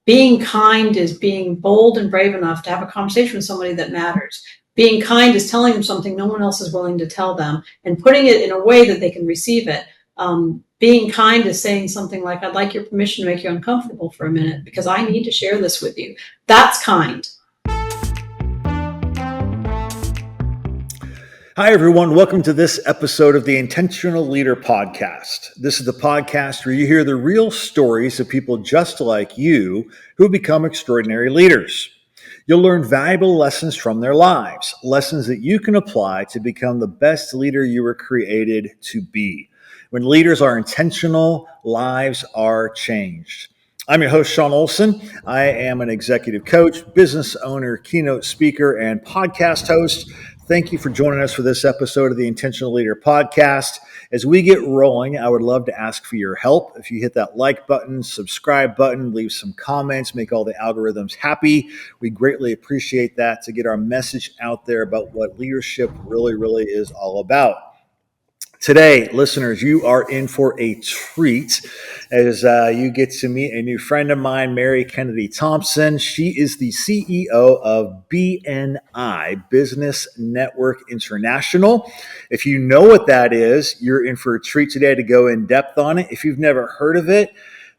Being kind is being bold and brave enough to have a conversation with somebody that matters. Being kind is telling them something no one else is willing to tell them and putting it in a way that they can receive it. Being kind is saying something like, I'd like your permission to make you uncomfortable for a minute because I need to share this with you. That's kind. Hi, everyone. Welcome to this episode of the Intentional Leader Podcast. This is the podcast where you hear the real stories of people just like you who become extraordinary leaders. You'll learn valuable lessons from their lives, lessons that you can apply to become the best leader you were created to be. When leaders are intentional, lives are changed. I'm your host, Sean Olson. I am an executive coach, business owner, keynote speaker, and podcast host. Thank you for joining us for this episode of the Intentional Leader Podcast. As we get rolling, I would love to ask for your help. If you hit that like button, subscribe button, leave some comments, make all the algorithms happy. We greatly appreciate that to get our message out there about what leadership really is all about. Today, listeners, you are in for a treat as you get to meet a new friend of mine, Mary Kennedy Thompson. She is the CEO of BNI, Business Network International. If you know what that is, you're in for a treat today to go in depth on it. If you've never heard of it,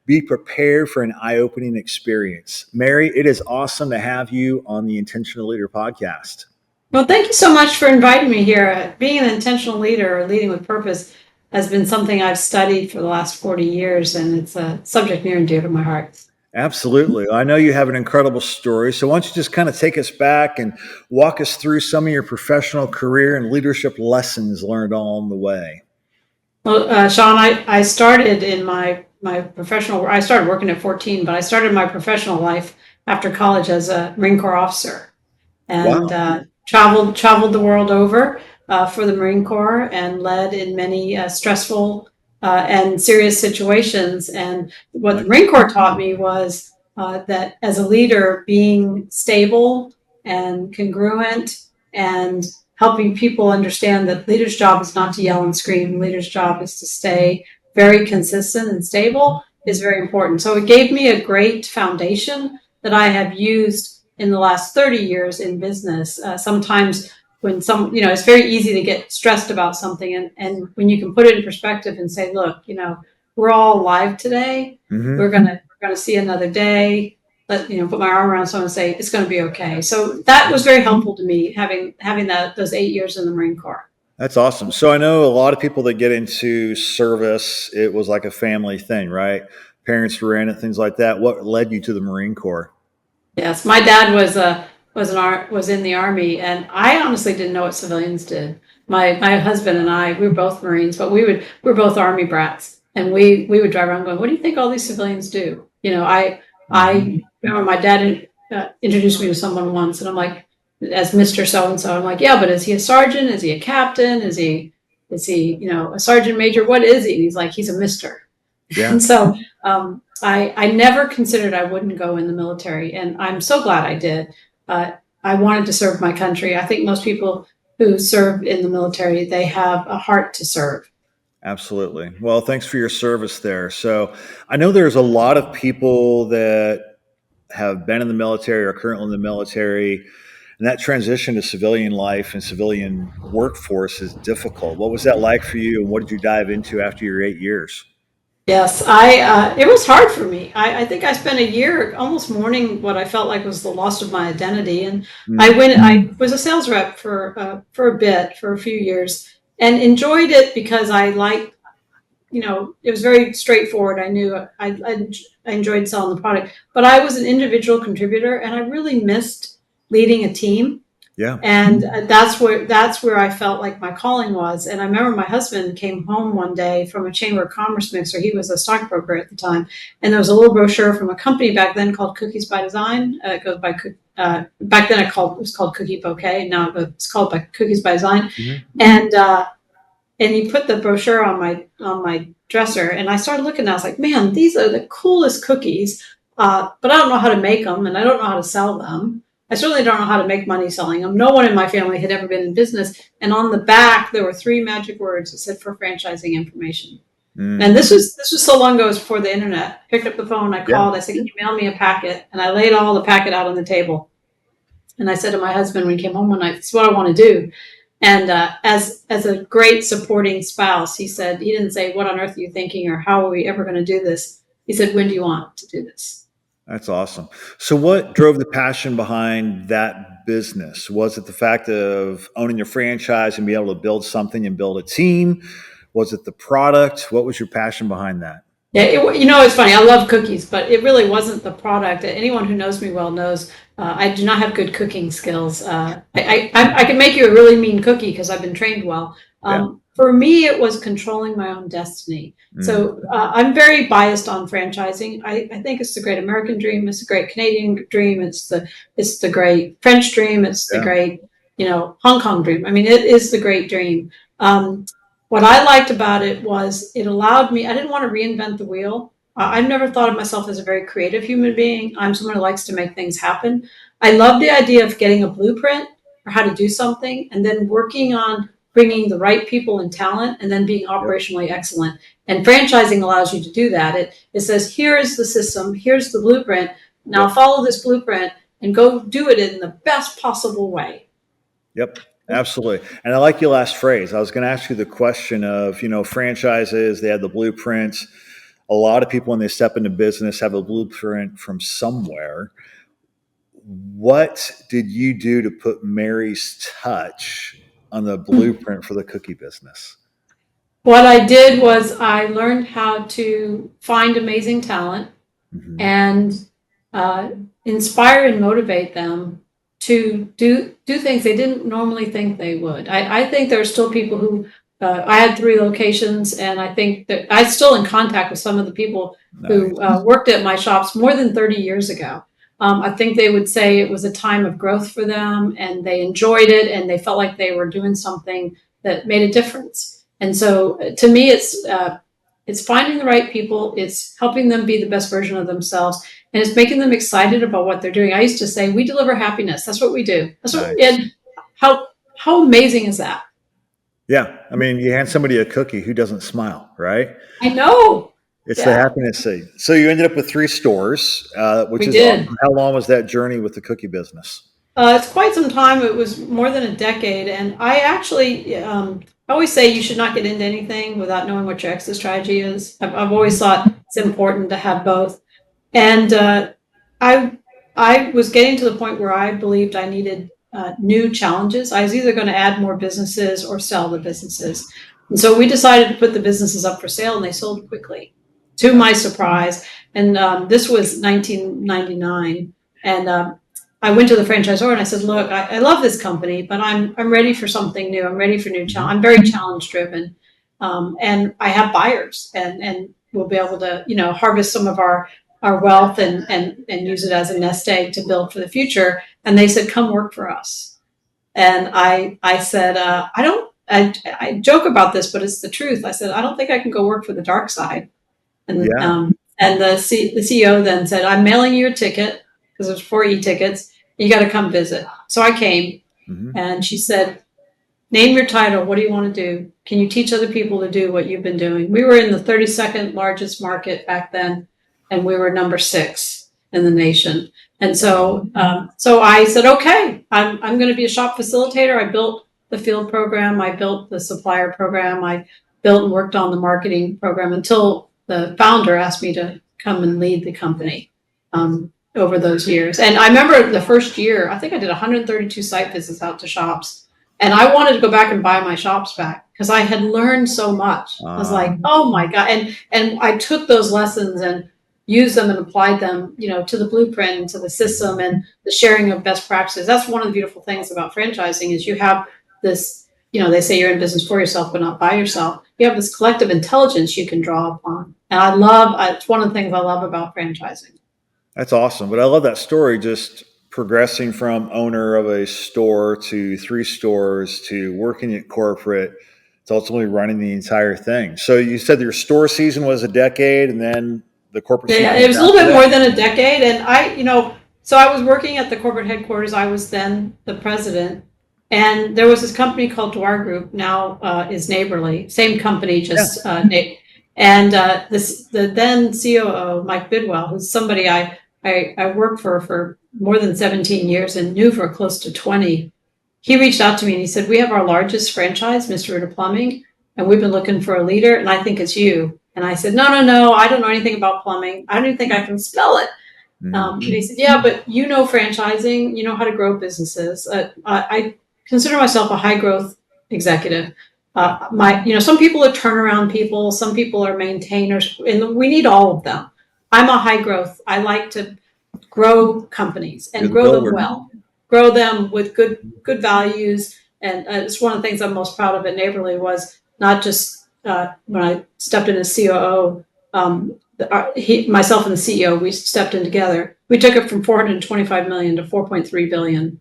be prepared for an eye-opening experience. Mary, it is awesome to have you on the Intentional Leader Podcast. Well, thank you so much for inviting me here. Being an intentional leader or leading with purpose has been something I've studied for the last 40 years, and it's a subject near and dear to my heart. Absolutely. I know you have an incredible story. So why don't you just kind of take us back and walk us through some of your professional career and leadership lessons learned along the way? Well, Sean, I started in my professional, I started working at 14, but I started my professional life after college as a Marine Corps officer. And Wow. traveled the world over for the Marine Corps and led in many stressful and serious situations. And what the Marine Corps taught me was that as a leader, being stable and congruent and helping people understand that leader's job is not to yell and scream. Leader's job is to stay very consistent and stable is very important. So it gave me a great foundation that I have used in the last 30 years in business. Sometimes when it's very easy to get stressed about something. And when you can put it in perspective and say, look, we're all alive today. Mm-hmm. We're going to see another day. Put my arm around someone and say, it's going to be okay. So that was very helpful to me, having those 8 years in the Marine Corps. That's awesome. So I know a lot of people that get into service, it was like a family thing, right? Parents were in it, things like that. What led you to the Marine Corps? Yes, my dad was in the Army, and I honestly didn't know what civilians did. My husband and I, we were both Marines, but we were both Army brats, and we would drive around going, "What do you think all these civilians do?" I remember my dad introduced me to someone once, and I'm like, as Mr. So and so, I'm like, yeah, but is he a sergeant? Is he a captain? Is he a sergeant major? What is he? And he's like, he's a Mister. Yeah. And so I never considered I wouldn't go in the military, and I'm so glad I did. I wanted to serve my country. I think most people who serve in the military, they have a heart to serve. Absolutely. Well, thanks for your service there. So I know there's a lot of people that have been in the military or currently in the military, and that transition to civilian life and civilian workforce is difficult. What was that like for you, and what did you dive into after your 8 years? Yes, it was hard for me. I think I spent a year almost mourning what I felt like was the loss of my identity. And I was a sales rep for a few years, and enjoyed it because I liked, it was very straightforward. I knew I enjoyed selling the product, but I was an individual contributor, and I really missed leading a team. Yeah. And that's where I felt like my calling was. And I remember my husband came home one day from a Chamber of Commerce mixer. He was a stockbroker at the time. And there was a little brochure from a company back then called Cookies by Design. It goes by, back then it was called Cookie Bouquet. Now it's called by Cookies by Design. Mm-hmm. And he put the brochure on my dresser. And I started looking, and I was like, man, these are the coolest cookies. But I don't know how to make them, and I don't know how to sell them. I certainly don't know how to make money selling them. No one in my family had ever been in business. And on the back, there were 3 magic words that said for franchising information. And this was so long ago, it was before the internet. Picked up the phone, I Yeah. called, I said, can you mail me a packet? And I laid all the packet out on the table. And I said to my husband when he came home one night, this is what I want to do. And as a great supporting spouse, he didn't say, what on earth are you thinking, or how are we ever going to do this? He said, when do you want to do this? That's awesome. So what drove the passion behind that business? Was it the fact of owning your franchise and be able to build something and build a team? Was it the product? What was your passion behind that? Yeah, it's funny. I love cookies, but it really wasn't the product. Anyone who knows me well knows I do not have good cooking skills. I can make you a really mean cookie because I've been trained well. Yeah. For me, it was controlling my own destiny. So I'm very biased on franchising. I think it's the great American dream. It's the great Canadian dream. It's the great French dream. It's the great Hong Kong dream. I mean, it is the great dream. What I liked about it was it allowed me, I didn't want to reinvent the wheel. I've never thought of myself as a very creative human being. I'm someone who likes to make things happen. I love the idea of getting a blueprint for how to do something and then working on bringing the right people and talent and then being operationally excellent. And franchising allows you to do that. It says, here is the system, here's the blueprint. Now follow this blueprint and go do it in the best possible way. Yep. Absolutely. And I like your last phrase. I was going to ask you the question of, franchises, they have the blueprints. A lot of people, when they step into business, have a blueprint from somewhere. What did you do to put Mary's touch on the blueprint for the cookie business? What I did was I learned how to find amazing talent and inspire and motivate them to do things they didn't normally think they would. I think there are still people who, I had 3 locations, and I think that I'm still in contact with some of the people who worked at my shops more than 30 years ago. I think they would say it was a time of growth for them, and they enjoyed it, and they felt like they were doing something that made a difference. And so to me, it's finding the right people, it's helping them be the best version of themselves, and it's making them excited about what they're doing. I used to say, we deliver happiness. That's what we do. That's what, and how amazing is that? Yeah. I mean, you hand somebody a cookie, who doesn't smile, right? I know. It's the happiness thing. So you ended up with 3 stores, which is awesome. How long was that journey with the cookie business? It's quite some time. It was more than a decade. And I actually, I always say you should not get into anything without knowing what your exit strategy is. I've always thought it's important to have both. And I was getting to the point where I believed I needed new challenges. I was either going to add more businesses or sell the businesses. And so we decided to put the businesses up for sale, and they sold quickly, to my surprise. And this was 1999. And I went to the franchisor and I said, look, I love this company, but I'm ready for something new. I'm ready for new challenge. I'm very challenge driven. And I have buyers, and we'll be able to, harvest some of our wealth and use it as a nest egg to build for the future. And they said, come work for us. And I said, I joke about this, but it's the truth. I said, I don't think I can go work for the dark side. And the CEO then said, I'm mailing you a ticket, because there's 4 e-tickets. You got to come visit. So I came, and she said, name your title. What do you want to do? Can you teach other people to do what you've been doing? We were in the 32nd largest market back then, and we were number 6 in the nation. And so I said, okay, I'm going to be a shop facilitator. I built the field program. I built the supplier program. I built and worked on the marketing program until the founder asked me to come and lead the company over those years. And I remember the first year, I think I did 132 site visits out to shops. And I wanted to go back and buy my shops back because I had learned so much. I was like, oh my God. And I took those lessons and used them and applied them, to the blueprint and to the system and the sharing of best practices. That's one of the beautiful things about franchising is you have this, they say you're in business for yourself, but not by yourself. You have this collective intelligence you can draw upon. And it's one of the things I love about franchising. That's awesome. But I love that story, just progressing from owner of a store to 3 stores to working at corporate to ultimately running the entire thing. So you said your store season was a decade, and then the corporate season? Yeah, it was a little bit more than a decade. And so I was working at the corporate headquarters. I was then the president. And there was this company called Dwar Group, now is Neighborly. Same company, just And the then COO, Mike Bidwell, who's somebody I worked for more than 17 years and knew for close to 20, he reached out to me and he said, "We have our largest franchise, Mr. Ritter Plumbing, and we've been looking for a leader, and I think it's you." And I said, "No, I don't know anything about plumbing. I don't even think I can spell it." And he said, "Yeah, but you know franchising, you know how to grow businesses. I consider myself a high growth executive. Some people are turnaround people, some people are maintainers, and we need all of them. I'm a high growth. I like to grow companies You're and the grow them builder. well, grow them with good values. And it's one of the things I'm most proud of at Neighborly was not just when I stepped in as COO, myself and the CEO, we stepped in together. We took it from 425 million to 4.3 billion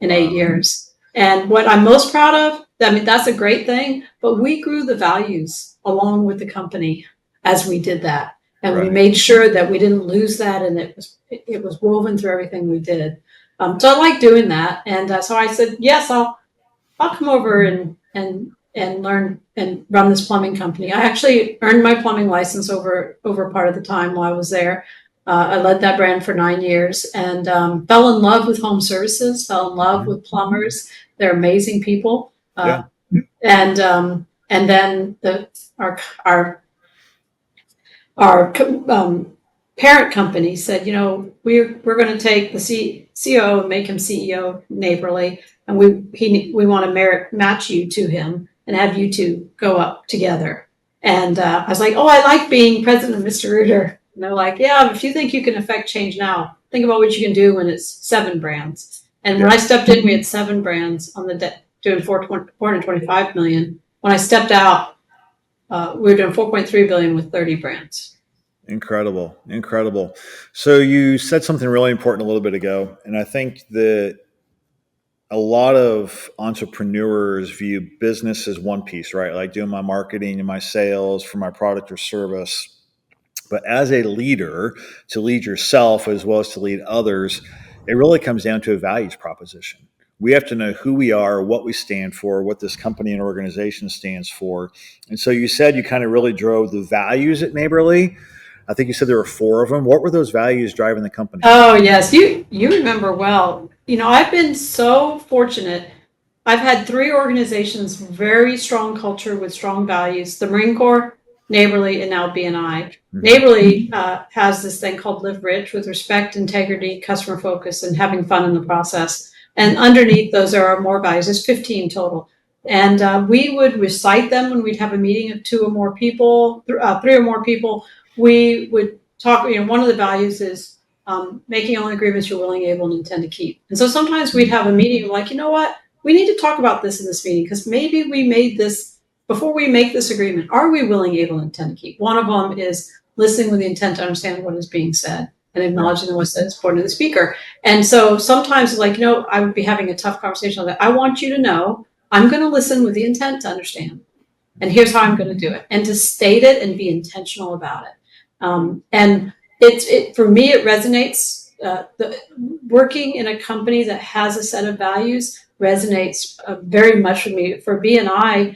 in 8 years. And what I'm most proud of, I mean, that's a great thing, but we grew the values along with the company as we did that. And we made sure that we didn't lose that, and it was woven through everything we did. So I like doing that. And so I said, yes, I'll come over and learn and run this plumbing company. I actually earned my plumbing license over part of the time while I was there. I led that brand for 9 years and fell in love with home services, fell in love with plumbers. They're amazing people. And then our parent company said, we're going to take the CEO and make him CEO Neighborly, and we want to match you to him and have you two go up together. And I was like, oh, I like being president of Mr. Rooter. And they're like, yeah, if you think you can affect change now, think about what you can do when it's 7 brands. And when I stepped in, we had 7 brands on the doing 425 million. When I stepped out, we were doing 4.3 billion with 30 brands. Incredible. So you said something really important a little bit ago, and I think that a lot of entrepreneurs view business as one piece, right? Like doing my marketing and my sales for my product or service. But as a leader, to lead yourself as well as to lead others, it really comes down to a values proposition. We have to know who we are, what we stand for, what this company and organization stands for. And so you said you kind of really drove the values at Neighborly. I think you said there were 4 of them. What were those values driving the company? Oh, yes. You remember well. I've been so fortunate. I've had 3 organizations, very strong culture with strong values: the Marine Corps, Neighborly, and now BNI. Neighborly has this thing called Live Rich, with respect, integrity, customer focus, and having fun in the process. And underneath those are our more values. There's 15 total. And we would recite them when we'd have a meeting of 2 or more people, 3 or more people. We would talk. One of the values is making only agreements you're willing, able, and intend to keep. And so sometimes we'd have a meeting like, you know what? We need to talk about this in this meeting, because maybe we made this before we make this agreement. Are we willing, able, and intend to keep? One of them is listening with the intent to understand what is being said and acknowledging what's said according to the speaker. And so sometimes, like, I would be having a tough conversation on that. I want you to know I'm going to listen with the intent to understand. And here's how I'm going to do it. And to state it and be intentional about it. And for me, it resonates. Working in a company that has a set of values resonates very much with me. For BNI,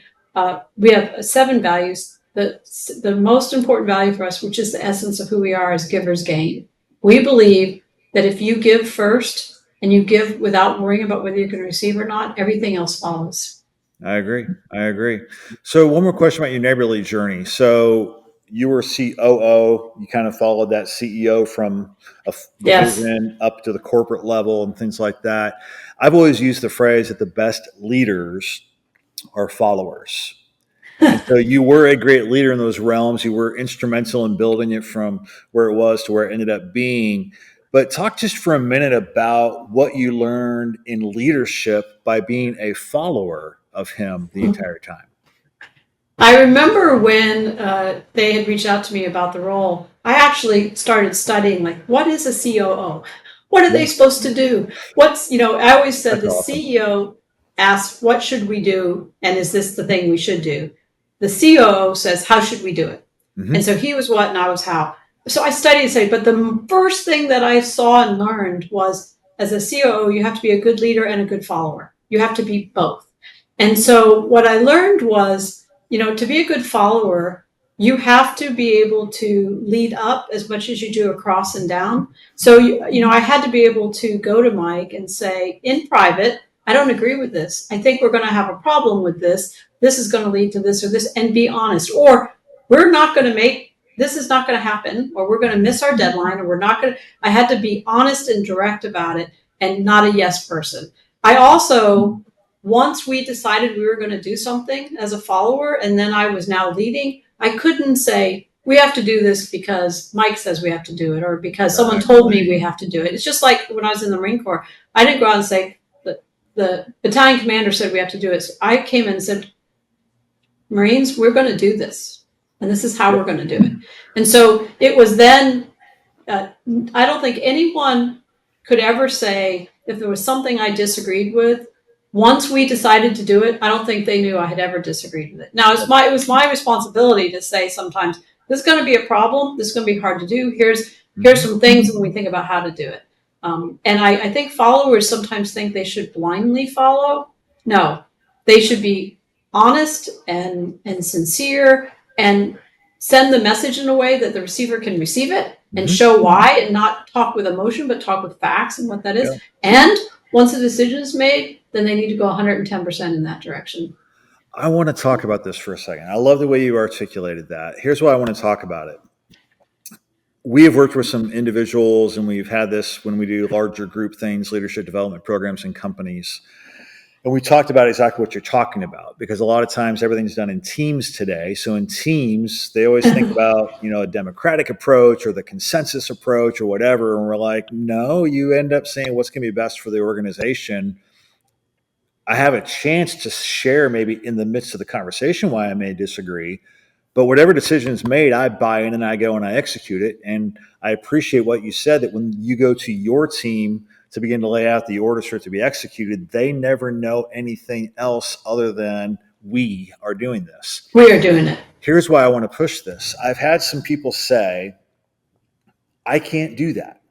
we have 7 values. The most important value for us, which is the essence of who we are, is givers gain. We believe that if you give first and you give without worrying about whether you can receive or not, everything else follows. I agree. So one more question about your Neighborly journey. So you were COO, you kind of followed that CEO from the vision up to the corporate level and things like that. I've always used the phrase that the best leaders are followers. And so you were a great leader in those realms. You were instrumental in building it from where it was to where it ended up being. But talk just for a minute about what you learned in leadership by being a follower of him the entire time. I remember when they had reached out to me about the role, I actually started studying, like, what is a COO? What are they supposed to do? I always said the CEO asks, what should we do? And is this the thing we should do? The COO says, how should we do it? And so he was what and I was how. So I studied, but the first thing that I saw and learned was, as a COO, you have to be a good leader and a good follower. You have to be both. And so what I learned was, to be a good follower, you have to be able to lead up as much as you do across and down. So, I had to be able to go to Mike and say in private, I don't agree with this. I think we're going to have a problem with this. This is going to lead to this or this, and be honest. Or we're not going to make, this is not going to happen, or we're going to miss our deadline, or we're not going to, I had to be honest and direct about it and not a yes person. I also, once we decided we were going to do something as a follower, and then I was now leading, I couldn't say, we have to do this because Mike says we have to do it, or because someone told me we have to do it. It's just like when I was in the Marine Corps, I didn't go out and say, the battalion commander said we have to do it. So I came in and said, Marines, we're going to do this, and this is how we're going to do it. And so it was then, I don't think anyone could ever say, if there was something I disagreed with, once we decided to do it, I don't think they knew I had ever disagreed with it. Now, it was my responsibility to say sometimes, this is going to be a problem. This is going to be hard to do. Here's some things when we think about how to do it. And I think followers sometimes think they should blindly follow. No, they should be honest and sincere and send the message in a way that the receiver can receive it and show why, and not talk with emotion, but talk with facts and what that is. Yeah. And once the decision is made, then they need to go 110% in that direction. I want to talk about this for a second. I love the way you articulated that. Here's why I want to talk about it. We have worked with some individuals, and we've had this when we do larger group things, leadership development programs in companies. And we talked about exactly what you're talking about, because a lot of times everything's done in teams today. So in teams, they always think about, a democratic approach or the consensus approach or whatever. And we're like, no, you end up saying what's going to be best for the organization. I have a chance to share maybe in the midst of the conversation why I may disagree, but whatever decision is made, I buy in and I go and I execute it. And I appreciate what you said, that when you go to your team to begin to lay out the orders for it to be executed, they never know anything else other than we are doing this. We are doing it. Here's why I want to push this. I've had some people say, I can't do that.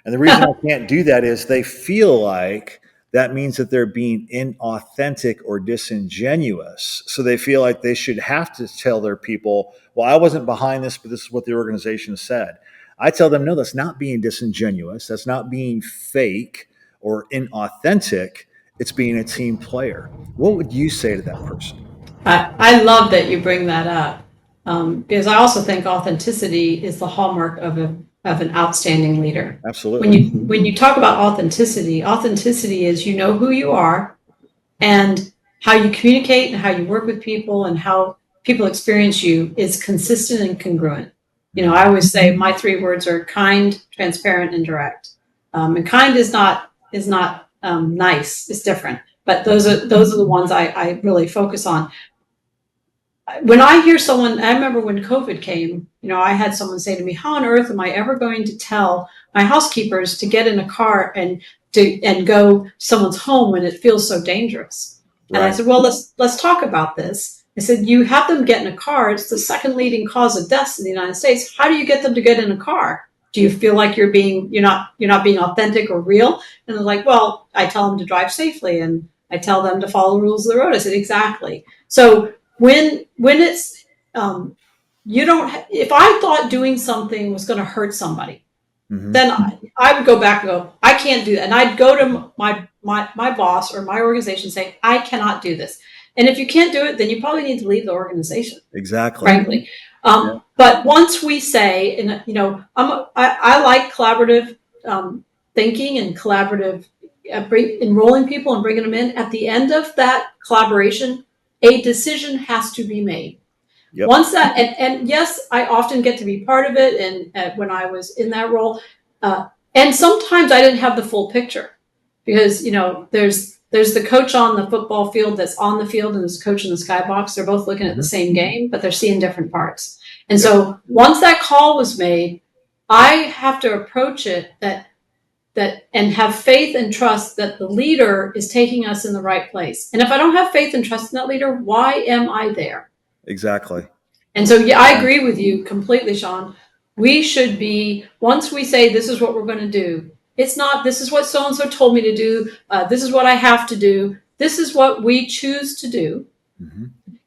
And the reason I can't do that is they feel like that means that they're being inauthentic or disingenuous. So they feel like they should have to tell their people, well, I wasn't behind this, but this is what the organization said. I tell them, no, that's not being disingenuous. That's not being fake or inauthentic. It's being a team player. What would you say to that person? I love that you bring that up, because I also think authenticity is the hallmark of an outstanding leader. Absolutely. When you talk about authenticity is who you are, and how you communicate and how you work with people and how people experience you is consistent and congruent. I always say my 3 words are kind, transparent, and direct. And kind is not nice. It's different, but those are the ones I really focus on. When I hear someone, I remember when COVID came, I had someone say to me, how on earth am I ever going to tell my housekeepers to get in a car and go to someone's home when it feels so dangerous? Right. And I said, well, let's talk about this. I said, you have them get in a car. It's the second leading cause of deaths in the United States. How do you get them to get in a car? Do you feel like you're not being authentic or real? And they're like, well, I tell them to drive safely and I tell them to follow the rules of the road. I said, exactly. So when it's, if I thought doing something was going to hurt somebody, then I would go back and go, I can't do that. And I'd go to my boss or my organization and say, I cannot do this. And if you can't do it, then you probably need to leave the organization. Exactly. Frankly. But once we say, and I like collaborative thinking and collaborative enrolling people and bringing them in. At the end of that collaboration, a decision has to be made. Yep. Once that, and yes, I often get to be part of it. And when I was in that role, and sometimes I didn't have the full picture, because there's the coach on the football field that's on the field, and there's a coach in the skybox. They're both looking at the same game, but they're seeing different parts. And so once that call was made, I have to approach it and have faith and trust that the leader is taking us in the right place. And if I don't have faith and trust in that leader, why am I there? Exactly. And so, I agree with you completely, Sean. We should be, once we say this is what we're going to do, it's not this is what so-and-so told me to do, this is what I have to do, this is what we choose to do.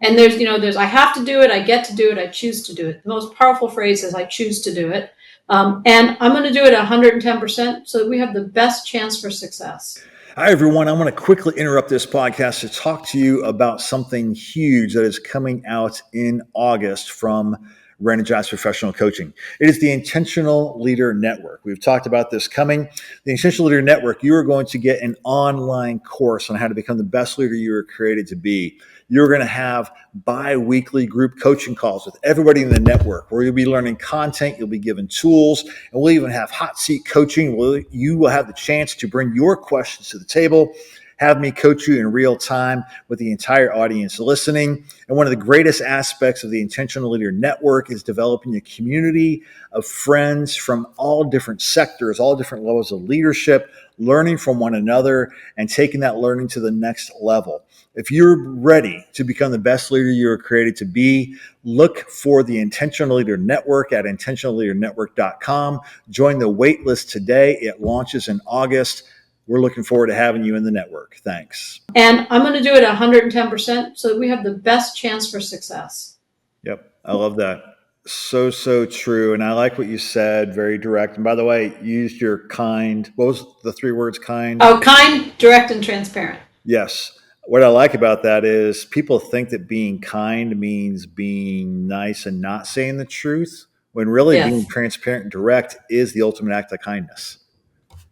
And there's I have to do it, I get to do it, I choose to do it. The most powerful phrase is I choose to do it. And I'm going to do it 110% so that we have the best chance for success. Hi, everyone. I want to quickly interrupt this podcast to talk to you about something huge that is coming out in August from Renergize Professional Coaching. It is the Intentional Leader Network. We've talked about this coming. The Intentional Leader Network, you are going to get an online course on how to become the best leader you were created to be. You're going to have bi-weekly group coaching calls with everybody in the network where you'll be learning content, you'll be given tools, and we'll even have hot seat coaching. You will have the chance to bring your questions to the table, have me coach you in real time with the entire audience listening. And one of the greatest aspects of the Intentional Leader Network is developing a community of friends from all different sectors, all different levels of leadership, learning from one another and taking that learning to the next level. If you're ready to become the best leader you were created to be, look for the Intentional Leader Network at intentionalleadernetwork.com. Join the wait list today. It launches in August. We're looking forward to having you in the network. Thanks. And I'm going to do it 110% so that we have the best chance for success. Yep. I love that. So true. And I like what you said, very direct. And by the way, you used your kind. What was the 3 words kind? Oh, kind, direct, and transparent. Yes. What I like about that is people think that being kind means being nice and not saying the truth, when really being transparent and direct is the ultimate act of kindness.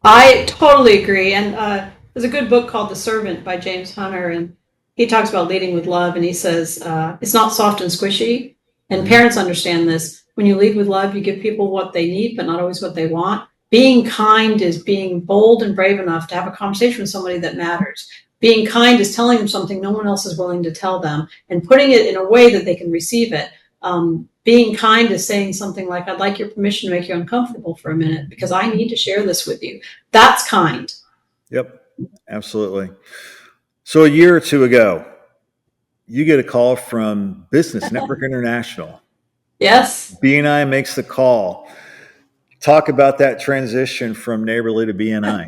I totally agree. And there's a good book called The Servant by James Hunter, and he talks about leading with love, and he says it's not soft and squishy. And parents understand this. When you lead with love, you give people what they need, but not always what they want. Being kind is being bold and brave enough to have a conversation with somebody that matters. Being kind is telling them something no one else is willing to tell them and putting it in a way that they can receive it. Being kind is saying something like, I'd like your permission to make you uncomfortable for a minute because I need to share this with you. That's kind. Yep, absolutely. So a year or two ago, you get a call from Business Network International. Yes. BNI makes the call. Talk about that transition from Neighborly to BNI.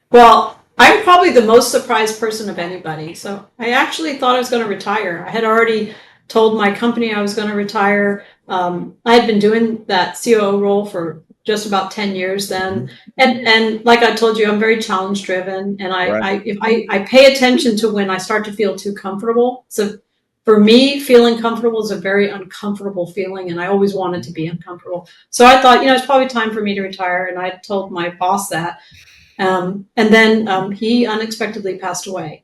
Well, I'm probably the most surprised person of anybody. So I actually thought I was going to retire. I had already told my company I was going to retire. I had been doing that COO role for just about 10 years then. And like I told you, I'm very challenge driven. And I pay attention to when I start to feel too comfortable. So for me, feeling comfortable is a very uncomfortable feeling. And I always wanted to be uncomfortable. So I thought, it's probably time for me to retire. And I told my boss that. And then he unexpectedly passed away.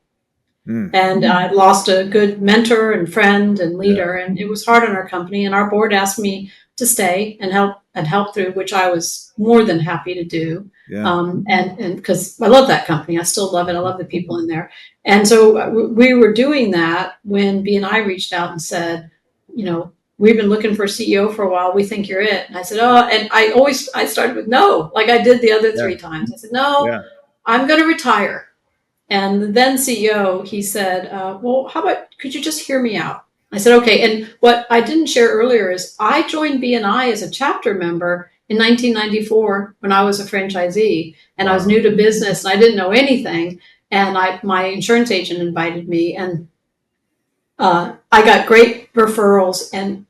And I lost a good mentor and friend and leader, and it was hard on our company. And our board asked me to stay and help through, which I was more than happy to do. And because I love that company, I still love it. I love the people in there. And so we were doing that when BNI reached out and said, we've been looking for a CEO for a while. We think you're it. And I said, oh, and I started with no, like I did the other 3 times. I said, no, I'm going to retire. And the then CEO, he said, well, how about, could you just hear me out? I said, okay. And what I didn't share earlier is I joined BNI as a chapter member in 1994 when I was a franchisee, and I was new to business and I didn't know anything. And my insurance agent invited me, and I got great referrals, and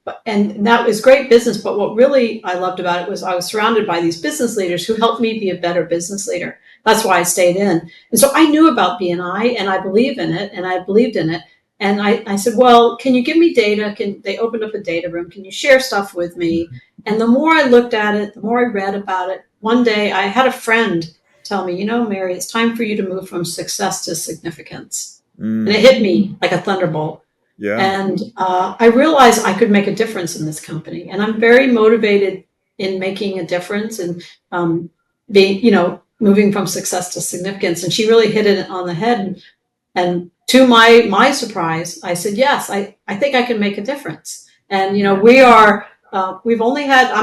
that was great business. But what really I loved about it was I was surrounded by these business leaders who helped me be a better business leader. That's why I stayed in. And so I knew about BNI and I believe in it, and I believed in it. And I said, well, can you give me data? They opened up a data room. Can you share stuff with me? And the more I looked at it, the more I read about it. One day I had a friend tell me, Mary, it's time for you to move from success to significance. And it hit me like a thunderbolt. And I realized I could make a difference in this company. And I'm very motivated in making a difference and being, moving from success to significance. And she really hit it on the head. And to my surprise, I said, yes, I think I can make a difference. And, I'm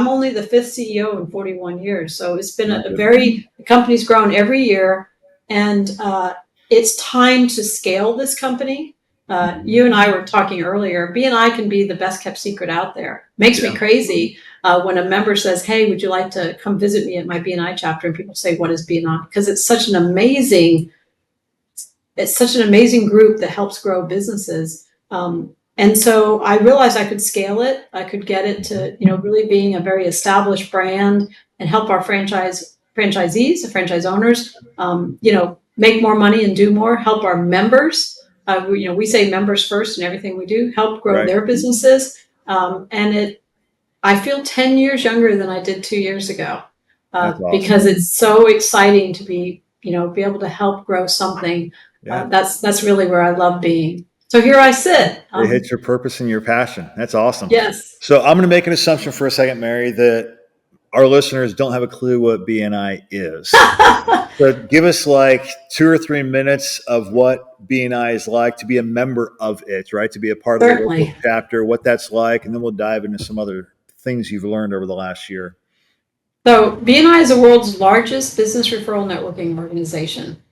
only the 5th CEO in 41 years. So it's been the company's grown every year. And it's time to scale this company. You and I were talking earlier, BNI can be the best kept secret out there. Makes me crazy when a member says, hey, would you like to come visit me at my BNI chapter? And people say, what is BNI? Because it's such an amazing group that helps grow businesses. And And so I realized I could scale it. I could get it to, really being a very established brand and help our franchisees, the franchise owners, make more money and do more, help our members. We say members first in everything we do, help grow their businesses. I feel 10 years younger than I did 2 years ago, Awesome. because it's so exciting to be able to help grow something. That's really where I love being. So here I sit. It hits your purpose and your passion. That's awesome. Yes. So I'm going to make an assumption for a second, Mary, that our listeners don't have a clue what BNI is. So give us like 2 or 3 minutes of what BNI is like to be a member of it, right? To be a part of the local chapter, what that's like, and then we'll dive into some other things you've learned over the last year. So BNI is the world's largest business referral networking organization.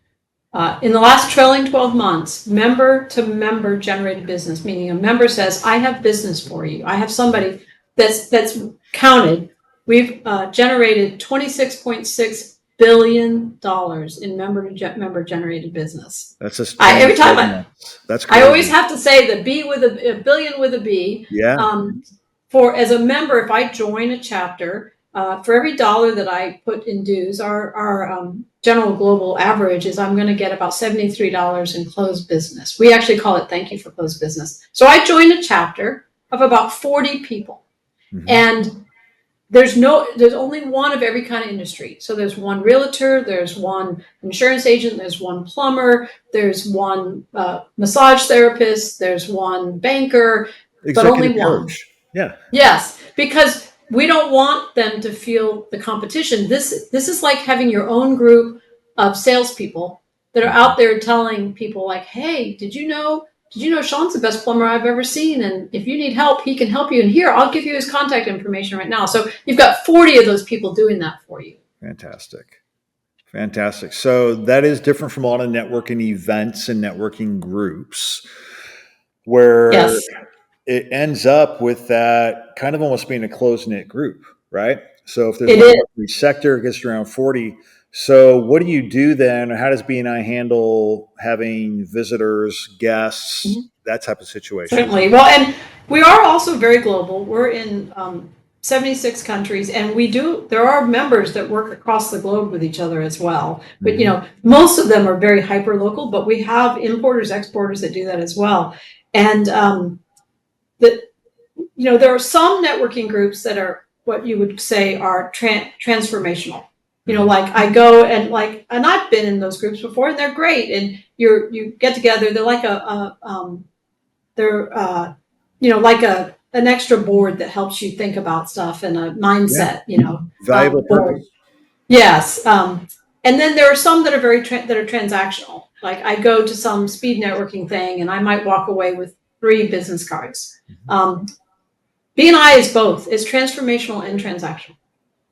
In the last trailing 12 months, member-to-member generated business, meaning a member says, I have business for you. I have somebody that's counted. We've generated $26.6 billion in member generated business. That's just every time that's crazy. I always have to say the B with a billion with a B. Yeah. For as a member, if I join a chapter, for every dollar that I put in dues, our general global average is I'm going to get about $73 in closed business. We actually call it thank you for closed business. So I joined a chapter of about 40 people, and there's only one of every kind of industry. So there's one realtor, there's one insurance agent, there's one plumber, there's one massage therapist, there's one banker, but only one. Yeah. Yes, because we don't want them to feel the competition. This is like having your own group of salespeople that are out there telling people like, hey, did you know Sean's the best plumber I've ever seen? And if you need help, he can help you. And here, I'll give you his contact information right now. So you've got 40 of those people doing that for you. Fantastic. So that is different from a lot of networking events and networking groups where it ends up with that kind of almost being a close-knit group, right? So if there's every sector, it gets around 40. So what do you do then? How does BNI handle having visitors, guests, that type of situation? Certainly. Well, and we are also very global. We're in 76 countries, and there are members that work across the globe with each other as well. But, most of them are very hyper local, but we have importers, exporters that do that as well. And there are some networking groups that are what you would say are transformational. Like I go and I've been in those groups before, and they're great. And you get together. They're like like an extra board that helps you think about stuff and a mindset. Valuable purpose. Yes. And then there are some that are that are transactional. Like I go to some speed networking thing, and I might walk away with 3 business cards. BNI is both. It's transformational and transactional.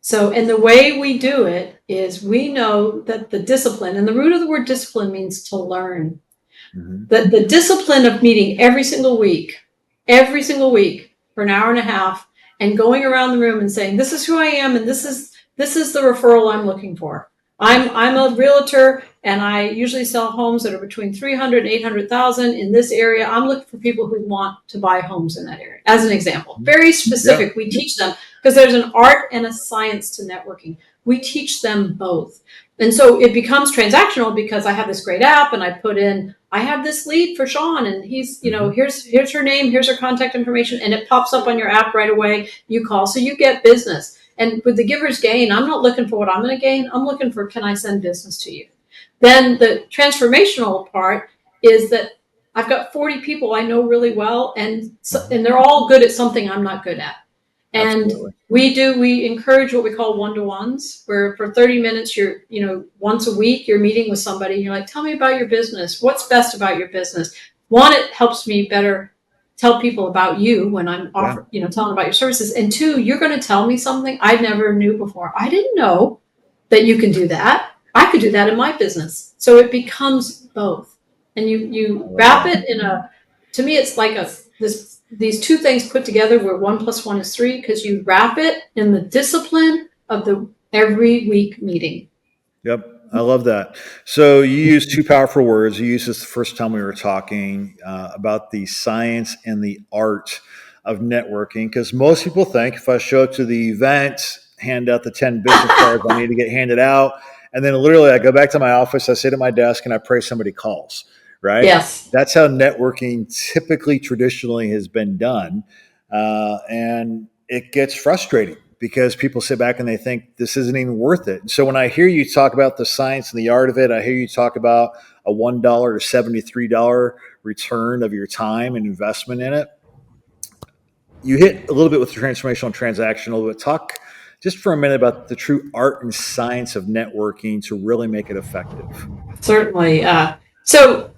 So, and the way we do it is we know that the discipline, and the root of the word discipline means to learn. The discipline of meeting every single week for an hour and a half, and going around the room and saying, this is who I am, and this is the referral I'm looking for. I'm a realtor, and I usually sell homes that are between 300 and 800,000 in this area. I'm looking for people who want to buy homes in that area. As an example, very specific. We teach them, because there's an art and a science to networking. We teach them both. And so it becomes transactional because I have this great app, and I put in, I have this lead for Sean, and he's, here's her name, here's her contact information, and it pops up on your app right away. You call, so you get business. And with the giver's gain, I'm not looking for what I'm going to gain. I'm looking for, can I send business to you? Then the transformational part is that I've got 40 people I know really well, and they're all good at something I'm not good at. And we encourage what we call one-to-ones, where for 30 minutes, once a week, you're meeting with somebody, and you're like, tell me about your business. What's best about your business? One, it helps me better tell people about you when I'm telling about your services. And 2, you're going to tell me something I never knew before. I didn't know that you can do that. I could do that in my business. So it becomes both. And you wrap it to me, it's like these 2 things put together where 1 + 1 is 3, because you wrap it in the discipline of the every week meeting. Yep. I love that. So you use two powerful words. You used this the first time we were talking about the science and the art of networking, because most people think if I show up to the event, hand out the 10 business cards I need to get handed out, and then literally I go back to my office, I sit at my desk, and I pray somebody calls, right? Yes, That's how networking typically traditionally has been done. And it gets frustrating because people sit back and they think this isn't even worth it. So when I hear you talk about the science and the art of it, I hear you talk about a $1 to $73 return of your time and investment in it. You hit a little bit with the transformational and transactional, but talk just for a minute about the true art and science of networking to really make it effective. certainly. So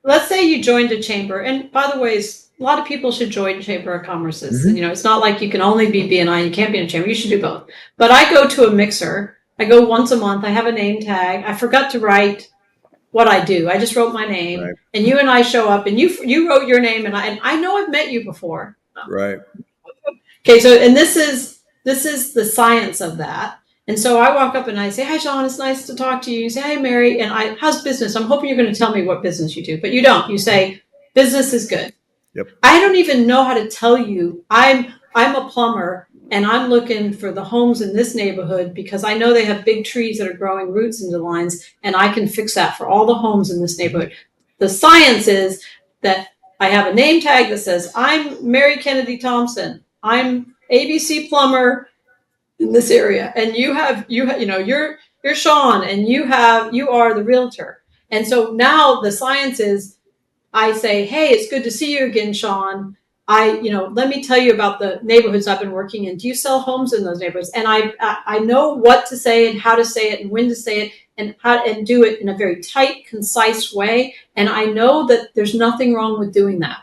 let's say you joined a chamber, and by the way, a lot of people should join Chamber of Commerce's. Mm-hmm. You know, it's not like you can only be BNI, you can't be in a chamber. You should do both. But I go to a mixer. I go once a month. I have a name tag. I forgot to write what I do. I just wrote my name, Right. and you and I show up, and you wrote your name, and I know I've met you before. Right. Okay, so and this is the science of that. And so I walk up and I say, "Hi, Sean. It's nice to talk to you." You say, "Hey, Mary," and how's business? I'm hoping you're going to tell me what business you do, but you don't. You say, "Business is good." Yep. I don't even know how to tell you. I'm a plumber and I'm looking for the homes in this neighborhood because I know they have big trees that are growing roots into lines, and I can fix that for all the homes in this neighborhood. The science is that I have a name tag that says I'm Mary Kennedy Thompson. I'm ABC plumber in this area, and you're Sean, and you are the realtor. And so now the science is I say, "Hey, it's good to see you again, Sean. Let me tell you about the neighborhoods I've been working in. Do you sell homes in those neighborhoods?" And I know what to say and how to say it and when to say it and how and do it in a very tight, concise way. And I know that there's nothing wrong with doing that.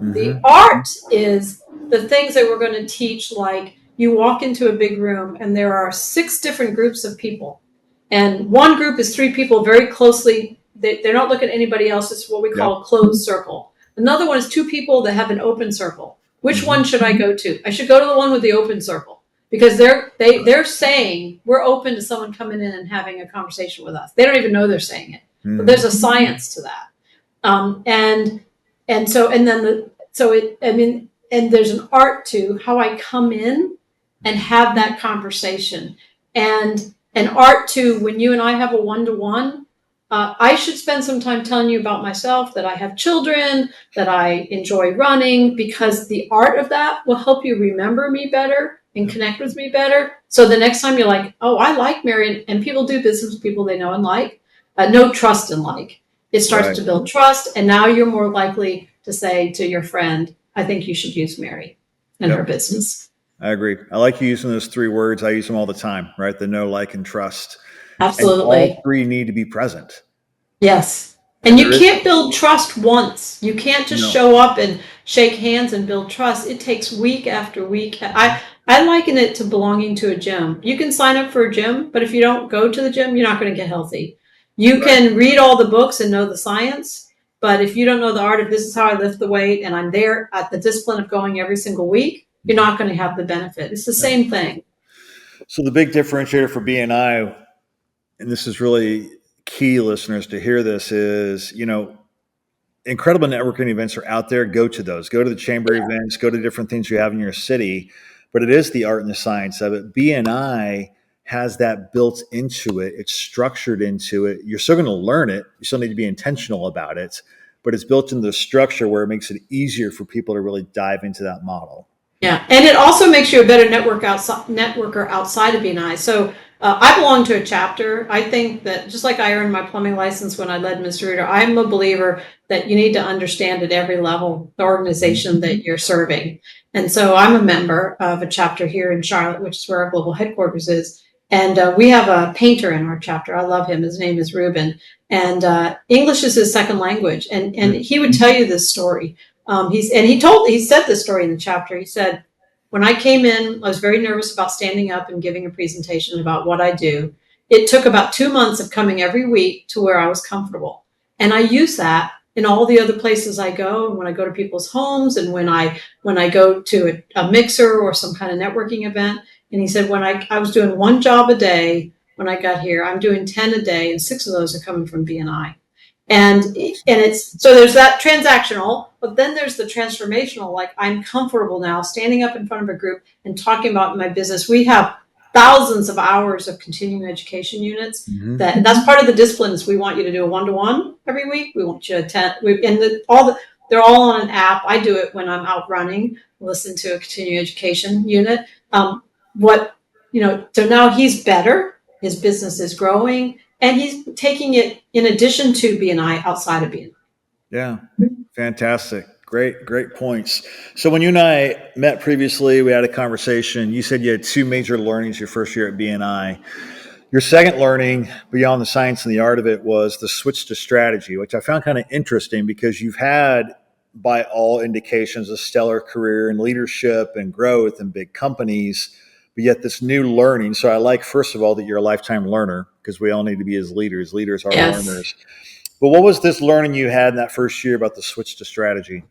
The Mm-hmm. art is the things that we're going to teach, like you walk into a big room and there are 6 different groups of people. And one group is 3 people very closely. They're not looking at anybody else. It's what we Yep. call a closed circle. Another one is 2 people that have an open circle. Which Mm-hmm. one should I go to? I should go to the one with the open circle because they're saying we're open to someone coming in and having a conversation with us. They don't even know they're saying it, but Mm-hmm. there's a science to that. And so and then and there's an art to how I come in and have that conversation, and an art to when you and I have a one-to-one. I should spend some time telling you about myself, that I have children, that I enjoy running, because the art of that will help you remember me better and connect with me better. So the next time you're like, "Oh, I like Mary," and people do business with people they know and like, know, trust, and like. It starts Right. to build trust, and now you're more likely to say to your friend, "I think you should use Mary and her Yep. business." I agree. I like you using those 3 words. I use them all the time, right? The know, like, and trust. And all Absolutely. three need to be present. Yes. And And you there is can't build trust once. You can't just no. show up and shake hands and build trust. It takes week after week. I liken it to belonging to a gym. You can sign up for a gym, but if you don't go to the gym, you're not going to get healthy. You Right. can read all the books and know the science, but if you don't know the art of this is how I lift the weight and I'm there at the discipline of going every single week, you're not going to have the benefit. It's the Yep. same thing. So the big differentiator for BNI, and this is really key, listeners, to hear this, is incredible networking events are out there. Go to those. Go to the chamber events. Go to different things you have in your city. But it is the art and the science of it. BNI has that built into it. It's structured into it. You're still going to learn it. You still need to be intentional about it. But it's built into the structure where it makes it easier for people to really dive into that model. Yeah, and it also makes you a better networker outside of BNI. So I belong to a chapter. I think that just like I earned my plumbing license when I led Mr. Reader, I'm a believer that you need to understand at every level the organization that you're serving. And so I'm a member of a chapter here in Charlotte, which is where our global headquarters is. And we have a painter in our chapter. I love him. His name is Ruben. And English is his second language. And he would tell you this story. He said this story in the chapter. He said, "When I came in, I was very nervous about standing up and giving a presentation about what I do. It took about 2 months of coming every week to where I was comfortable. And I use that in all the other places I go, and when I go to people's homes, and when I go to a mixer or some kind of networking event." And he said, "When I was doing one job a day, when I got here. I'm doing 10 a day, and 6 of those are coming from BNI. And it's, so there's that transactional, but then there's the transformational. Like, I'm comfortable now standing up in front of a group and talking about my business. We have thousands of hours of continuing education units. Mhm. That's part of the discipline. Is we want you to do a 1-to-1 every week. We want you to attend. They're all on an app. I do it when I'm out running, listen to a continuing education unit. So now he's better. His business is growing, and he's taking it in addition to BNI, outside of BNI. Yeah, fantastic. Great points. So when you and I met previously, we had a conversation. You said you had 2 major learnings your first year at BNI. Your second learning, beyond the science and the art of it, was the switch to strategy, which I found kind of interesting because you've had, by all indications, a stellar career in leadership and growth in big companies, but yet this new learning. So I like, first of all, that you're a lifetime learner, because we all need to be as leaders. Leaders are learners. But what was this learning you had in that first year about the switch to strategy?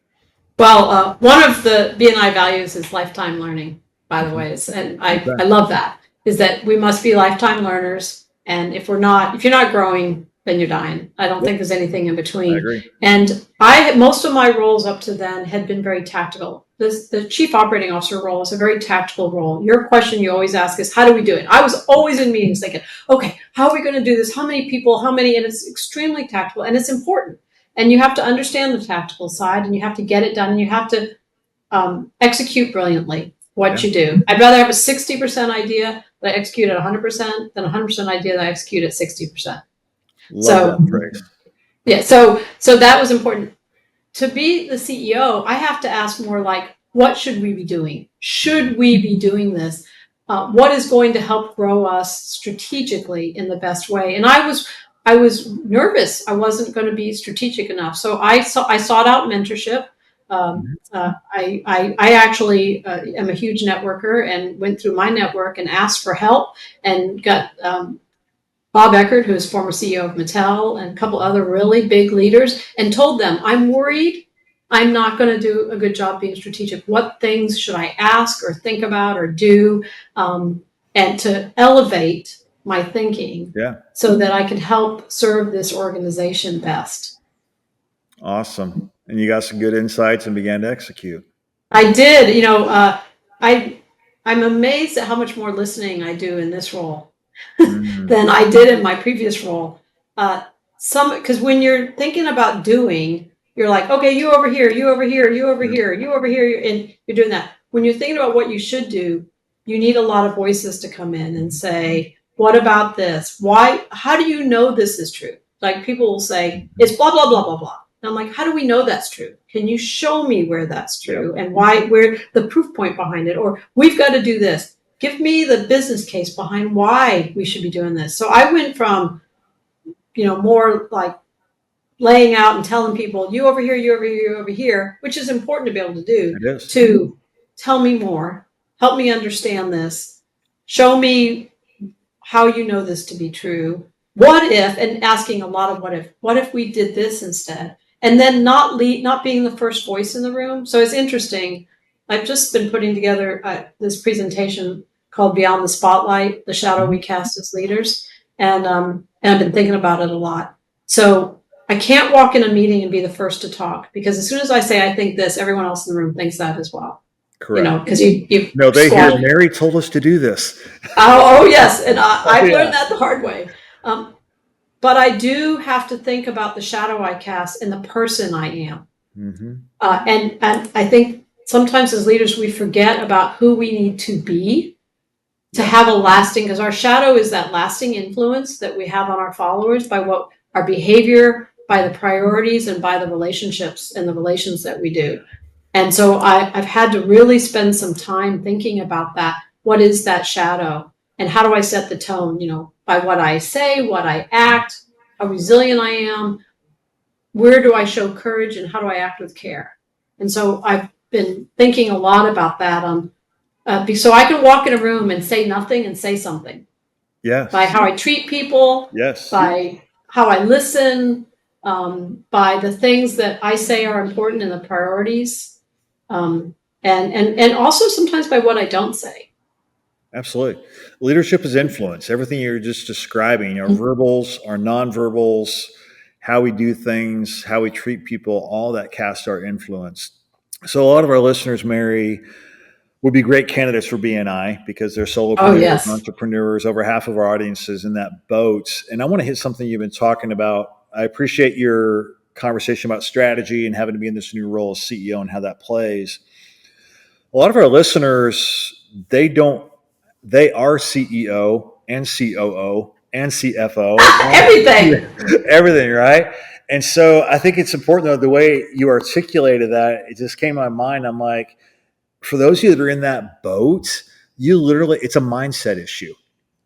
Well, one of the BNI values is lifetime learning, by the way, and I love that, is that we must be lifetime learners. And if you're not growing, then you're dying. I don't think there's anything in I between. agree. And most of my roles up to then had been very tactical. The chief operating officer role is a very tactical role. Your question you always ask is, how do we do it? I was always in meetings thinking, okay, how are we going to do this? How many people? How many? And it's extremely tactical, and it's important. And you have to understand the tactical side, and you have to get it done, and you have to execute brilliantly what you do. I'd rather have a 60% idea that I execute at 100% than a 100% idea that I execute at 60%. Love that phrase. Yeah, so that was important. To be the CEO, I have to ask more like, what should we be doing? Should we be doing this? What is going to help grow us strategically in the best way? And I was nervous. I wasn't going to be strategic enough. So I sought out mentorship. I actually am a huge networker, and went through my network and asked for help, and got Bob Eckert, who is former CEO of Mattel, and a couple other really big leaders, and told them, I'm worried I'm not going to do a good job being strategic. What things should I ask or think about or do, and to elevate my thinking so that I can help serve this organization best. Awesome. And you got some good insights and began to execute. I did. I'm amazed at how much more listening I do in this role than I did in my previous role. Because when you're thinking about doing, you're like, okay, you over here, you over here, you over here, you over here, and you're doing that. When you're thinking about what you should do, you need a lot of voices to come in and say, what about this? Why? How do you know this is true? Like, people will say, it's blah, blah, blah, blah, blah. And I'm like, how do we know that's true? Can you show me where that's true, and where the proof point behind it? Or, we've got to do this. Give me the business case behind why we should be doing this. So I went from, more like laying out and telling people, you over here, you over here, you over here, which is important to be able to do, to tell me more, help me understand this, show me how you know this to be true. What if, and asking a lot of what if we did this instead? And then not being the first voice in the room. So it's interesting. I've just been putting together this presentation called Beyond the Spotlight, the shadow we cast as leaders. And I've been thinking about it a lot. So I can't walk in a meeting and be the first to talk, because as soon as I say I think this, everyone else in the room thinks that as well. Correct. Because they hear Mary told us to do this. Oh yes, and I've learned that the hard way. But I do have to think about the shadow I cast and the person I am. And I think sometimes as leaders we forget about who we need to be to have a lasting, because our shadow is that lasting influence that we have on our followers by what our behavior, by the priorities, and by the relationships and the relations that we do. And so I've had to really spend some time thinking about that. What is that shadow? And how do I set the tone, by what I say, what I act, how resilient I am, where do I show courage, and how do I act with care? And so I've been thinking a lot about that so I can walk in a room and say nothing and say something. Yes. By how I treat people. Yes. By how I listen. By the things that I say are important and the priorities. And also sometimes by what I don't say. Absolutely. Leadership is influence. Everything you're just describing, our verbals, our nonverbals, how we do things, how we treat people, all that casts our influence. So a lot of our listeners, Mary, would be great candidates for BNI because they're Oh, solopreneurs, yes. entrepreneurs. Over half of our audience is in that boat. And I want to hit something you've been talking about. I appreciate your conversation about strategy and having to be in this new role as CEO and how that plays. A lot of our listeners, they don't, they are CEO and COO and CFO Everything. and everything, right? And so I think it's important, though, the way you articulated that, it just came to my mind. I'm like, for those of you that are in that boat, you literally, it's a mindset issue.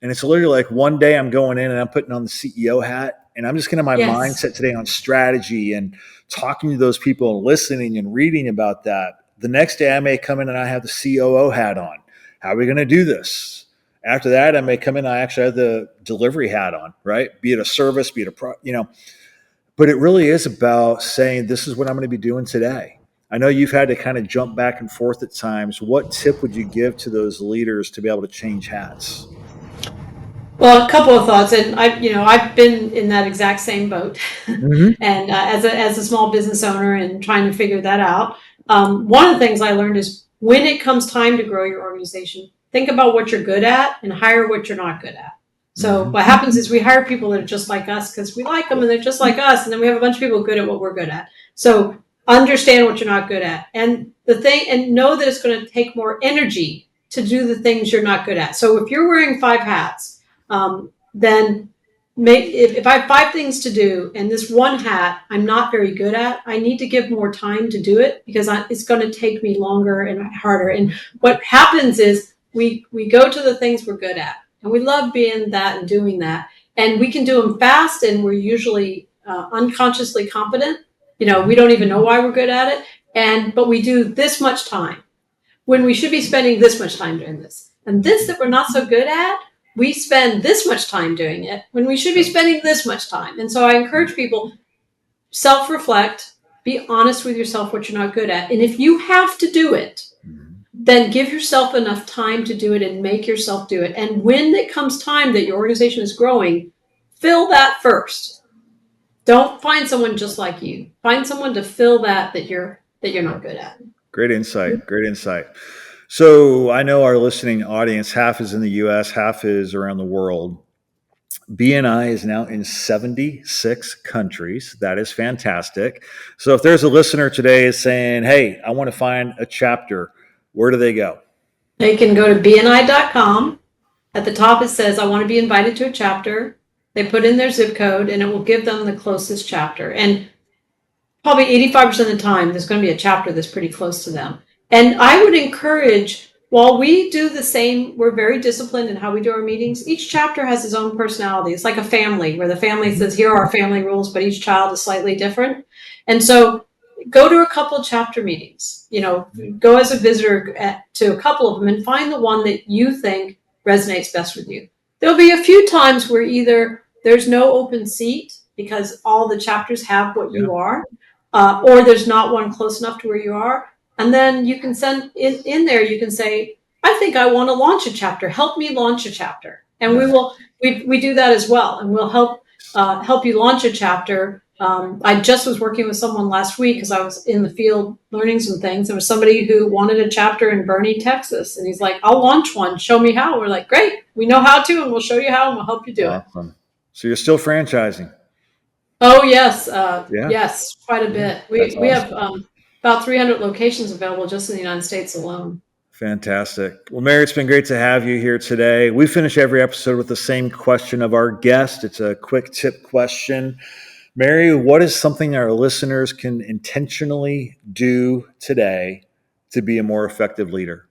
And it's literally like one day I'm going in and I'm putting on the CEO hat and I'm just going to my Yes. mindset today on strategy and talking to those people and listening and reading about that. The next day I may come in and I have the COO hat on. How are we going to do this? After that, I may come in and I actually have the delivery hat on, right? Be it a service, be it but it really is about saying, this is what I'm going to be doing today. I know you've had to kind of jump back and forth at times. What tip would you give to those leaders to be able to change hats? Well, a couple of thoughts, and I've been in that exact same boat, Mm-hmm. and as a small business owner and trying to figure that out. One of the things I learned is when it comes time to grow your organization, think about what you're good at and hire what you're not good at. So Mm-hmm. what happens is we hire people that are just like us because we like them and they're just like us, and then we have a bunch of people good at what we're good at. So understand what you're not good at, and know that it's going to take more energy to do the things you're not good at. So if you're wearing 5 hats, then if I have 5 things to do and this one hat I'm not very good at, I need to give more time to do it because it's going to take me longer and harder. And what happens is we go to the things we're good at, and we love being that and doing that, and we can do them fast, and we're usually unconsciously competent. We don't even know why we're good at it, but we do this much time when we should be spending this much time doing this. And this that we're not so good at, we spend this much time doing it when we should be spending this much time. And so I encourage people, self-reflect, be honest with yourself what you're not good at. And if you have to do it, then give yourself enough time to do it and make yourself do it. And when it comes time that your organization is growing, fill that first. Don't find someone just like you. Find someone to fill that you're not good at. Great insight. Great insight. So I know our listening audience, half is in the US, half is around the world. BNI is now in 76 countries. That is fantastic. So if there's a listener today is saying, hey, I want to find a chapter, where do they go? They can go to BNI.com. At the top, it says, I want to be invited to a chapter. They put in their zip code, and it will give them the closest chapter. And probably 85% of the time, there's going to be a chapter that's pretty close to them. And I would encourage, while we do the same, we're very disciplined in how we do our meetings. Each chapter has its own personality. It's like a family where the family says, here are our family rules, but each child is slightly different. And so go to a couple of chapter meetings, go as a visitor to a couple of them and find the one that you think resonates best with you. There'll be a few times where either there's no open seat because all the chapters have what you are, or there's not one close enough to where you are. And then you can send in there, you can say, I think I want to launch a chapter. Help me launch a chapter. And we do that as well. And we'll help you launch a chapter. I just was working with someone last week because I was in the field learning some things. There was somebody who wanted a chapter in Boerne, Texas. And he's like, I'll launch one. Show me how. We're like, great. We know how to, and we'll show you how, and we'll help you do it. Awesome. So you're still franchising? Oh, yes. Yeah. Yes, quite a bit. That's We have awesome. about 300 locations available just in the United States alone. Fantastic. Well, Mary, it's been great to have you here today. We finish every episode with the same question of our guest. It's a quick tip question. Mary, what is something our listeners can intentionally do today to be a more effective leader?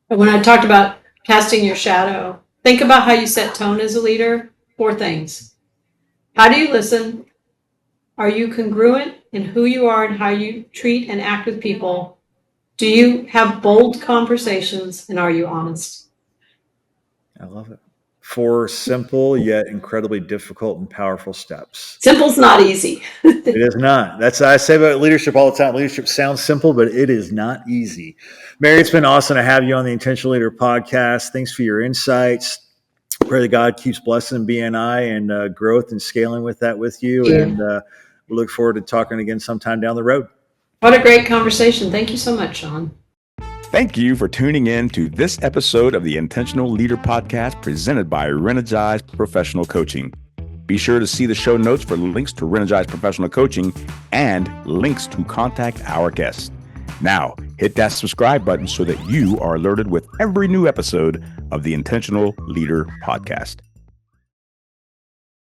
When I talked about casting your shadow, think about how you set tone as a leader. 4 things. How do you listen? Are you congruent in who you are and how you treat and act with people? Do you have bold conversations, and are you honest? I love it. 4 simple yet incredibly difficult and powerful steps. Simple's not easy. It is not. That's what I say about leadership all the time. Leadership sounds simple, but it is not easy. Mary, it's been awesome to have you on the Intentional Leader podcast. Thanks for your insights. Pray that God keeps blessing BNI and growth and scaling with that with you. Yeah. And we look forward to talking again sometime down the road. What a great conversation. Thank you so much, Sean. Thank you for tuning in to this episode of the Intentional Leader Podcast presented by Reenergize Professional Coaching. Be sure to see the show notes for links to Reenergize Professional Coaching and links to contact our guests. Now, hit that subscribe button so that you are alerted with every new episode of the Intentional Leader Podcast.